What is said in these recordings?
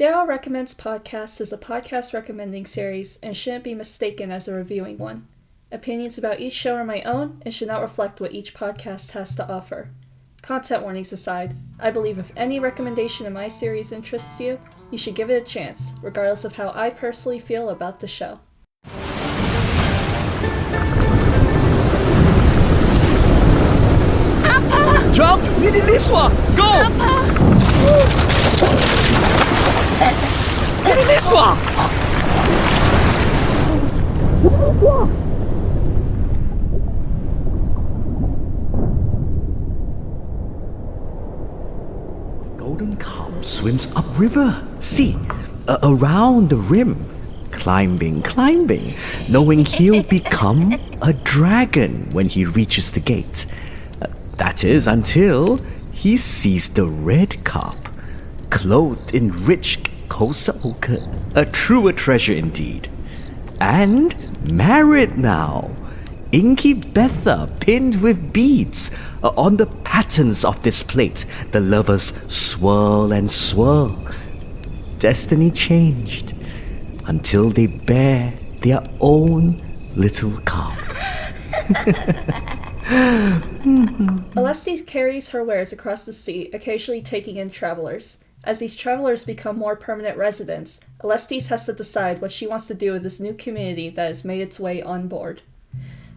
Daryl Recommends Podcasts is a podcast recommending series and shouldn't be mistaken as a reviewing one. Opinions about each show are my own and should not reflect what each podcast has to offer. Content warnings aside, I believe if any recommendation in my series interests you, you should give it a chance, regardless of how I personally feel about the show. Appa! Jump! Nidiliswa! Go! Appa! Nidiliswa! Golden carp swims upriver. See, around the rim. Climbing, knowing he'll become a dragon when he reaches the gate. That is, until he sees the red carp, clothed in rich kosa ochre, a truer treasure indeed. And married now. Inky Betha pinned with beads. On the patterns of this plate, the lovers swirl and swirl. Destiny changed until they bear their own little carp. Alestis carries her wares across the sea, occasionally taking in travelers. As these travelers become more permanent residents, Alestis has to decide what she wants to do with this new community that has made its way on board.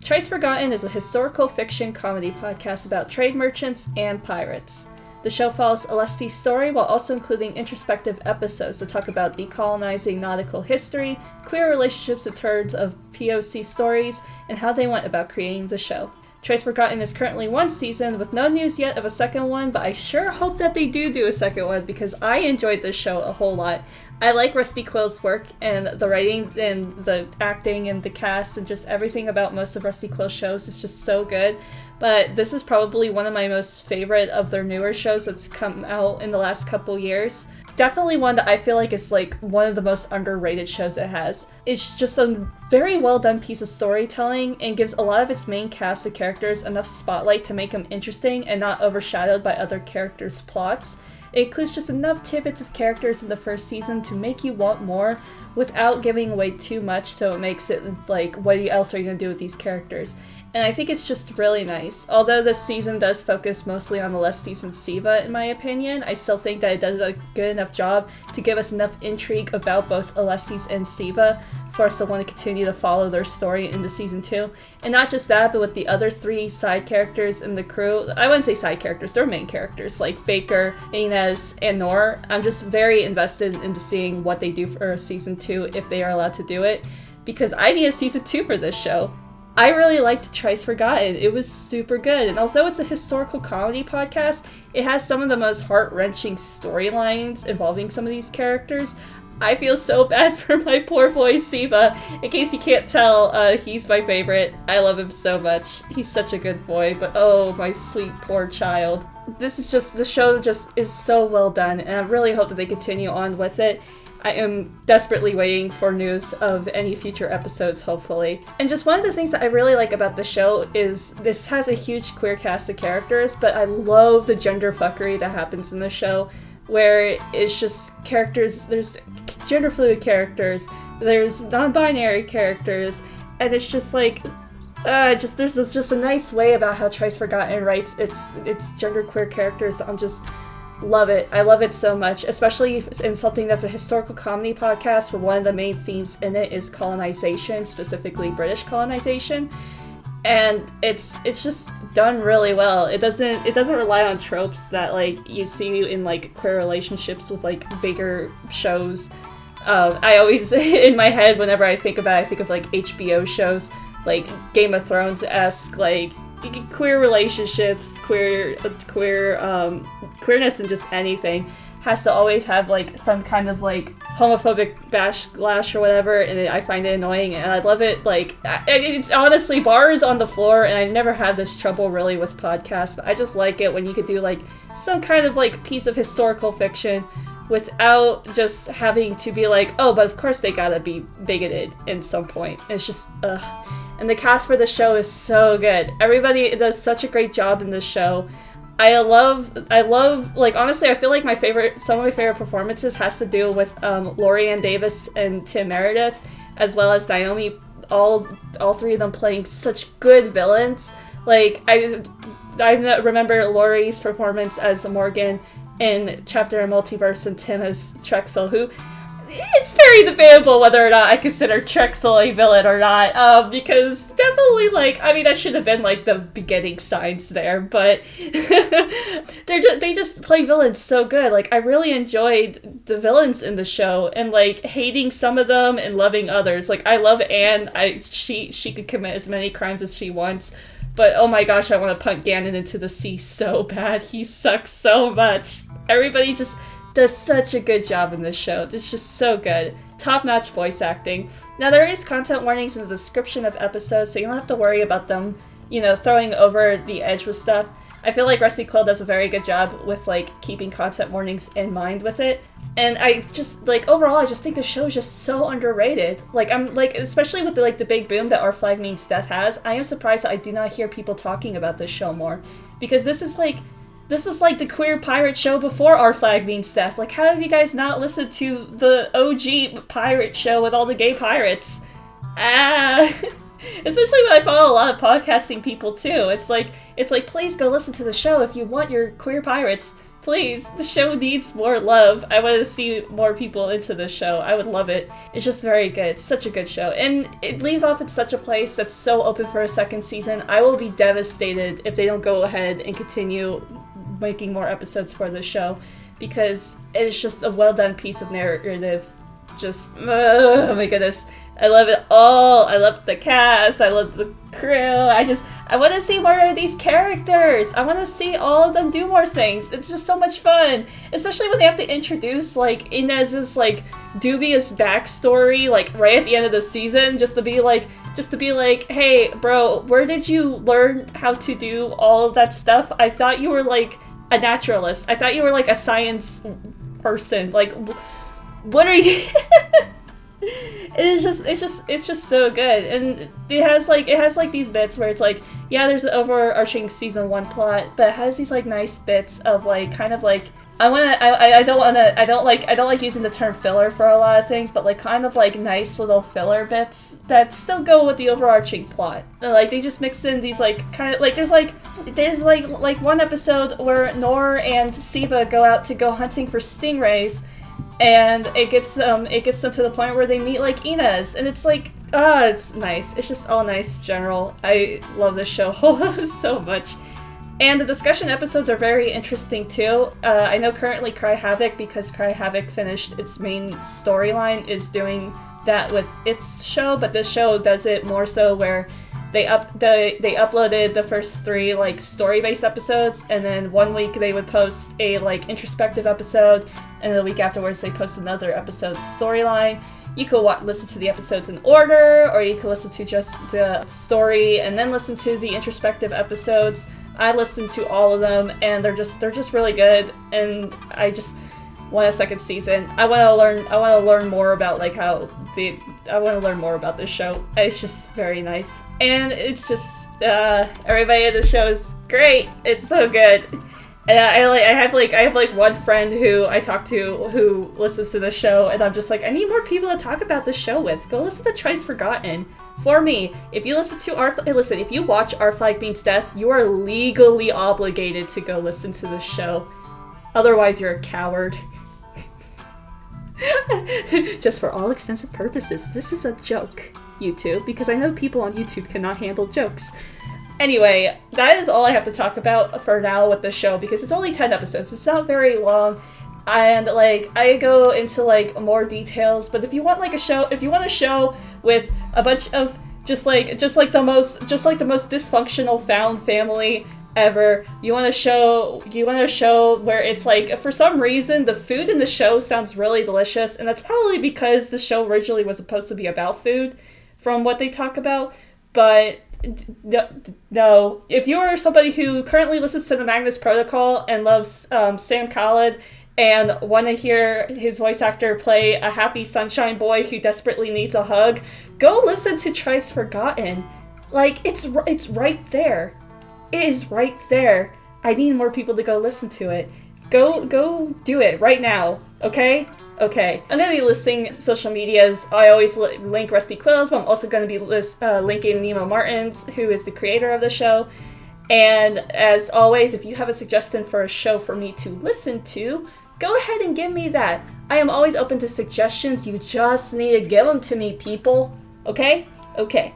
Trice Forgotten is a historical fiction comedy podcast about trade merchants and pirates. The show follows Alestis' story while also including introspective episodes that talk about decolonizing nautical history, queer relationships in terms of POC stories, and how they went about creating the show. Trice Forgotten is currently one season with no news yet of a second one, but I sure hope that they do a second one because I enjoyed this show a whole lot. I like Rusty Quill's work and the writing and the acting and the cast and just everything about most of Rusty Quill's shows is just so good. But this is probably one of my most favorite of their newer shows that's come out in the last couple years. Definitely one that I feel like is like one of the most underrated shows it has. It's just a very well done piece of storytelling and gives a lot of its main cast of characters enough spotlight to make them interesting and not overshadowed by other characters' plots. It includes just enough tidbits of characters in the first season to make you want more without giving away too much, so it makes it like, what else are you going to do with these characters? And I think it's just really nice. Although this season does focus mostly on Alestis and Siva, in my opinion, I still think that it does a good enough job to give us enough intrigue about both Alestis and Siva for us to want to continue to follow their story into season 2. And not just that, but with the other 3 side characters in the crew, I wouldn't say side characters, they're main characters, like Baker, Inez, and Nor. I'm just very invested into seeing what they do for season 2, if they are allowed to do it, because I need a season 2 for this show. I really liked Trice Forgotten. It was super good. And although it's a historical comedy podcast, it has some of the most heart-wrenching storylines involving some of these characters. I feel so bad for my poor boy Siva. In case you can't tell, he's my favorite. I love him so much. He's such a good boy, but oh, my sweet poor child. The show just is so well done, and I really hope that they continue on with it. I am desperately waiting for news of any future episodes, hopefully. And just one of the things that I really like about the show is this has a huge queer cast of characters, but I love the gender fuckery that happens in the show, where it's just characters, there's gender fluid characters, there's non-binary characters, and it's just like, there's just a nice way about how Trice Forgotten writes its genderqueer characters that I'm just love it. I love it so much, especially in something that's a historical comedy podcast where one of the main themes in it is colonization, specifically British colonization. And it's just done really well. It doesn't rely on tropes that like you see in like queer relationships with like bigger shows. I always in my head whenever I think about it, I think of like HBO shows like Game of Thrones-esque, like queer relationships, queerness in just anything has to always have like some kind of like homophobic backlash or whatever, and I find it annoying, and I love it. Like it's honestly bars on the floor, and I never had this trouble really with podcasts, but I just like it when you could do like some kind of like piece of historical fiction without just having to be like, oh, but of course they gotta be bigoted in some point. It's just ugh. And the cast for the show is so good. Everybody does such a great job in this show. I love, like, honestly, I feel like some of my favorite performances has to do with Lori Ann Davis and Tim Meredith, as well as Naomi, all three of them playing such good villains. Like, I remember Lori's performance as Morgan in Chapter Multiverse and Tim as Trexel, who, it's very debatable whether or not I consider Trexel a villain or not, because definitely, like, I mean, that should have been, like, the beginning signs there, but they just play villains so good. Like, I really enjoyed the villains in the show, and, like, hating some of them and loving others. Like, I love Anne. She could commit as many crimes as she wants, but oh my gosh, I want to punt Ganon into the sea so bad. He sucks so much. Everybody just does such a good job in this show. It's just so good. Top-notch voice acting. Now, there is content warnings in the description of episodes, so you don't have to worry about them, throwing over the edge with stuff. I feel like Rusty Quill does a very good job with, like, keeping content warnings in mind with it. And I just, like, overall, I just think the show is just so underrated. Like, I'm, like, especially with, the big boom that Our Flag Means Death has, I am surprised that I do not hear people talking about this show more. Because this is like the queer pirate show before Our Flag Means Death. Like, how have you guys not listened to the OG pirate show with all the gay pirates? Especially when I follow a lot of podcasting people too. It's like, please go listen to the show if you want your queer pirates. Please, the show needs more love. I want to see more people into this show. I would love it. It's just very good. It's such a good show. And it leaves off at such a place that's so open for a second season. I will be devastated if they don't go ahead and continue making more episodes for the show, because it's just a well done piece of narrative. Just, oh my goodness, I love it all. I love the cast, I love the crew. I want to see more of these characters. I want to see all of them do more things. It's just so much fun, especially when they have to introduce, like, Inez's, like, dubious backstory, like, right at the end of the season, just to be like, hey, bro, where did you learn how to do all of that stuff? I thought you were, like, a naturalist. I thought you were, like, a science person. Like, what are you? It's just so good, and it has like these bits where it's like, yeah, there's an overarching season 1 plot, but it has these, like, nice bits of, like, kind of like, I don't like using the term filler for a lot of things, but, like, kind of like nice little filler bits that still go with the overarching plot. Like, they just mix in these, like, kind of like, there's one episode where Nor and Siva go hunting for stingrays, and it gets them to the point where they meet, like, Inez, and it's like, it's nice. It's just all nice general. I love this show so much. And the discussion episodes are very interesting too. I know currently Cry Havoc, because Cry Havoc finished its main storyline, is doing that with its show, but this show does it more so where they uploaded the first 3, like, story-based episodes, and then one week they would post a, like, introspective episode, and the week afterwards they post another episode storyline. You could listen to the episodes in order, or you could listen to just the story and then listen to the introspective episodes. I listened to all of them, and they're just really good, and I just want a second season. I want to learn more about, like, I want to learn more about this show. It's just very nice, and it's just everybody in the show is great. It's so good. And I have one friend who I talk to who listens to the show, and I'm just like, I need more people to talk about this show with. Go listen to Trice Forgotten. For me, if you if you watch Our Flag Means Death, you are legally obligated to go listen to this show. Otherwise, you're a coward. Just for all extensive purposes, this is a joke, YouTube, because I know people on YouTube cannot handle jokes. Anyway, that is all I have to talk about for now with the show, because it's only 10 episodes. It's not very long, and, like, I go into, like, more details, but if you want a show with a bunch of just like the most dysfunctional found family ever, you want a show where it's like, for some reason the food in the show sounds really delicious, and that's probably because the show originally was supposed to be about food from what they talk about. But no, if you're somebody who currently listens to the Magnus Protocol and loves Sam Khaled and want to hear his voice actor play a happy sunshine boy who desperately needs a hug, go listen to Trice Forgotten. Like, it's right there. It is right there. I need more people to go listen to it. Go do it right now, okay? Okay. I'm going to be listing social medias. I always link Rusty Quills, but I'm also going to be linking Nemo Martins, who is the creator of the show. And as always, if you have a suggestion for a show for me to listen to, go ahead and give me that. I am always open to suggestions. You just need to give them to me, people. Okay? Okay.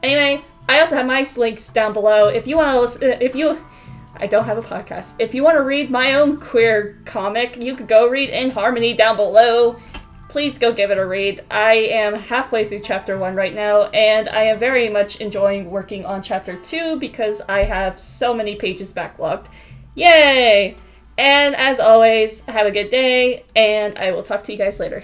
Anyway, I also have my links down below. If you want to listen, I don't have a podcast. If you want to read my own queer comic, you could go read In Harmony down below. Please go give it a read. I am halfway through chapter 1 right now, and I am very much enjoying working on chapter 2 because I have so many pages backlogged. Yay! And as always, have a good day, and I will talk to you guys later.